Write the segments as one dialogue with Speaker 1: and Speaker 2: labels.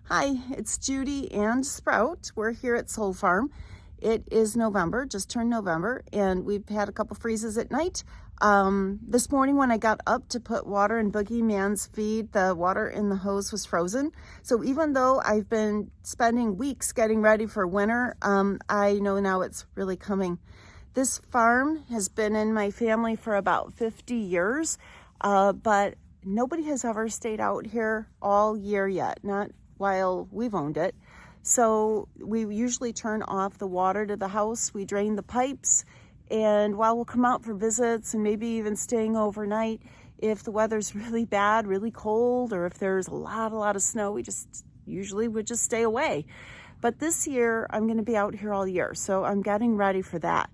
Speaker 1: Hi, it's Judy and Sprout. We're here at Soul Farm. It is November, just turned November, and we've had a couple freezes at night. This morning when I got up to put water in Boogie Man's feed, the water in the hose was frozen. So even though I've been spending weeks getting ready for winter, I know now it's really coming. This farm has been in my family for about 50 years, but nobody has ever stayed out here all year yet, not while we've owned it. So we usually turn off the water to the house, we drain the pipes, and while we'll come out for visits and maybe even staying overnight, if the weather's really bad, really cold, or if there's a lot of snow, we just usually would just stay away. But this year I'm going to be out here all year, so I'm getting ready for that.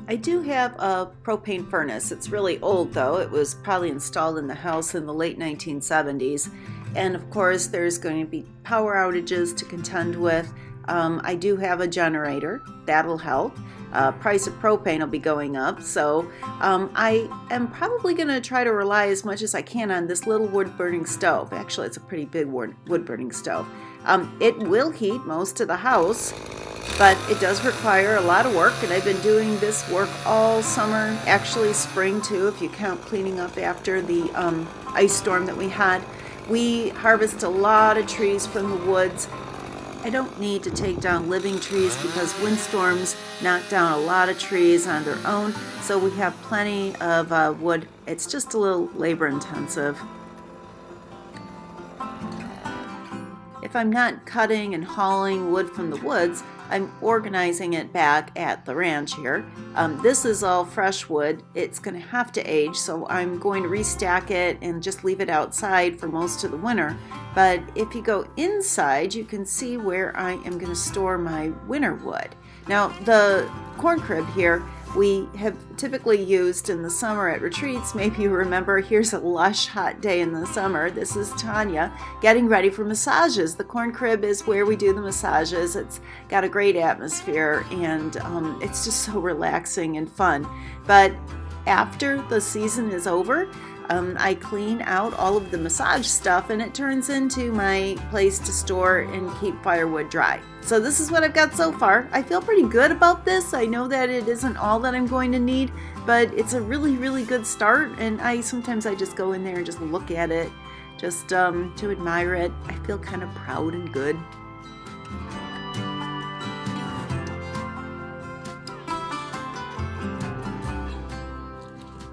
Speaker 1: I do have a propane furnace. It's really old though. It was probably installed in the house in the late 1970s. And of course there's going to be power outages to contend with. I do have a generator. That'll help. Price of propane will be going up. So I am probably going to try to rely as much as I can on this little wood burning stove. Actually, it's a pretty big wood burning stove. It will heat most of the house, but it does require a lot of work, and I've been doing this work all summer, actually spring too, if you count cleaning up after the ice storm that we had. We harvest a lot of trees from the woods. I don't need to take down living trees because windstorms knock down a lot of trees on their own, so we have plenty of wood. It's just a little labor intensive. If I'm not cutting and hauling wood from the woods, I'm organizing it back at the ranch here. This is all fresh wood. It's going to have to age, so I'm going to restack it and just leave it outside for most of the winter. But if you go inside, you can see where I am going to store my winter wood. Now, the corn crib here, we have typically used in the summer at retreats. Maybe you remember, here's a lush hot day in the summer. This is Tanya getting ready for massages. The corn crib is where we do the massages. It's got a great atmosphere, and it's just so relaxing and fun. But after the season is over, I clean out all of the massage stuff, and it turns into my place to store and keep firewood dry. So this is what I've got so far. I feel pretty good about this. I know that it isn't all that I'm going to need, but it's a really good start, and sometimes I just go in there and just look at it, just to admire it. I feel kind of proud and good.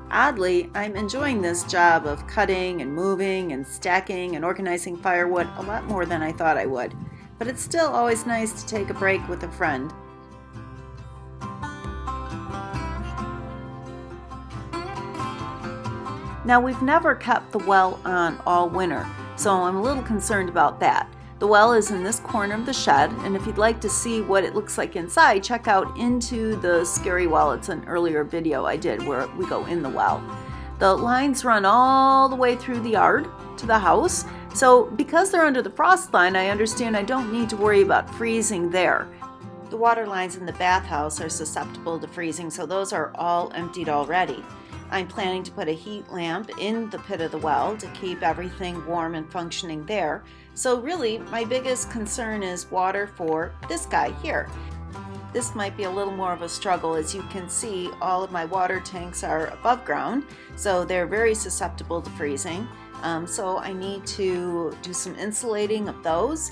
Speaker 1: Oddly, I'm enjoying this job of cutting and moving and stacking and organizing firewood a lot more than I thought I would. But it's still always nice to take a break with a friend. Now, we've never kept the well on all winter, so I'm a little concerned about that. The well is in this corner of the shed, and if you'd like to see what it looks like inside, check out Into the Scary Well. It's an earlier video I did where we go in the well. The lines run all the way through the yard to the house, so because they're under the frost line, I understand I don't need to worry about freezing there. The water lines in the bathhouse are susceptible to freezing, so those are all emptied already. I'm planning to put a heat lamp in the pit of the well to keep everything warm and functioning there. So really, my biggest concern is water for this guy here. This might be a little more of a struggle. As you can see, all of my water tanks are above ground, so they're very susceptible to freezing. So I need to do some insulating of those.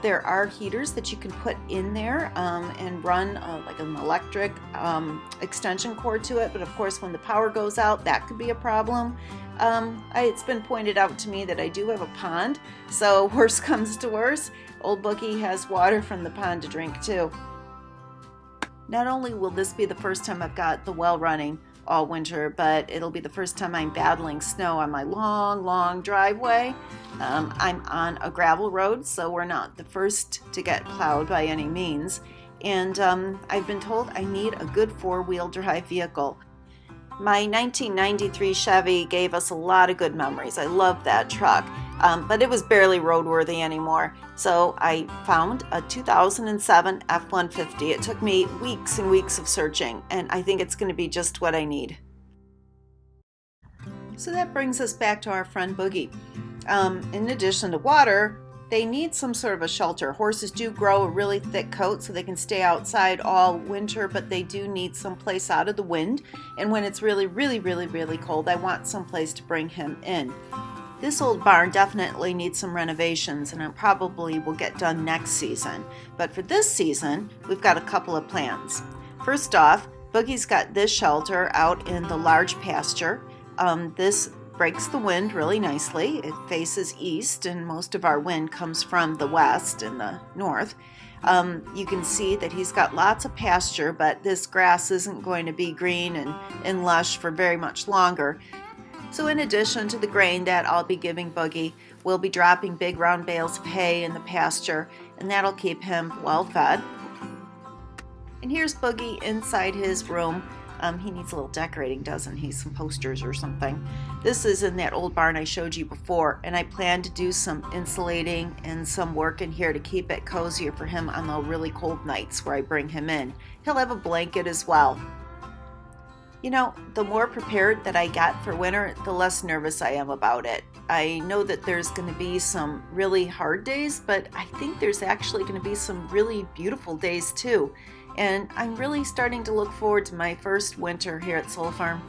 Speaker 1: There are heaters that you can put in there and run like an electric extension cord to it, but of course when the power goes out, that could be a problem. It's been pointed out to me that I do have a pond, so worst comes to worst, old Boogie has water from the pond to drink too. Not only will this be the first time I've got the well running all winter, but it'll be the first time I'm battling snow on my long driveway. I'm on a gravel road, so we're not the first to get plowed by any means. And I've been told I need a good four-wheel drive vehicle. My 1993 Chevy gave us a lot of good memories. I love that truck, but it was barely roadworthy anymore. So I found a 2007 F-150. It took me weeks and weeks of searching, and I think it's going to be just what I need. So that brings us back to our friend Boogie. In addition to water, they need some sort of a shelter. Horses do grow a really thick coat so they can stay outside all winter, but they do need some place out of the wind. And when it's really, really, really, really cold, I want some place to bring him in. This old barn definitely needs some renovations, and it probably will get done next season. But for this season, we've got a couple of plans. First off, Boogie's got this shelter out in the large pasture. This breaks the wind really nicely. It faces east, and most of our wind comes from the west and the north. You can see that he's got lots of pasture, but this grass isn't going to be green and lush for very much longer. So in addition to the grain that I'll be giving Boogie, we'll be dropping big round bales of hay in the pasture, and that'll keep him well fed. And here's Boogie inside his room. He needs a little decorating, doesn't he? Some posters or something. This is in that old barn I showed you before, and I plan to do some insulating and some work in here to keep it cozier for him on the really cold nights where I bring him in. He'll have a blanket as well. You know, the more prepared that I get for winter, the less nervous I am about it. I know that there's going to be some really hard days, but I think there's actually going to be some really beautiful days too. And I'm really starting to look forward to my first winter here at Soul Farm.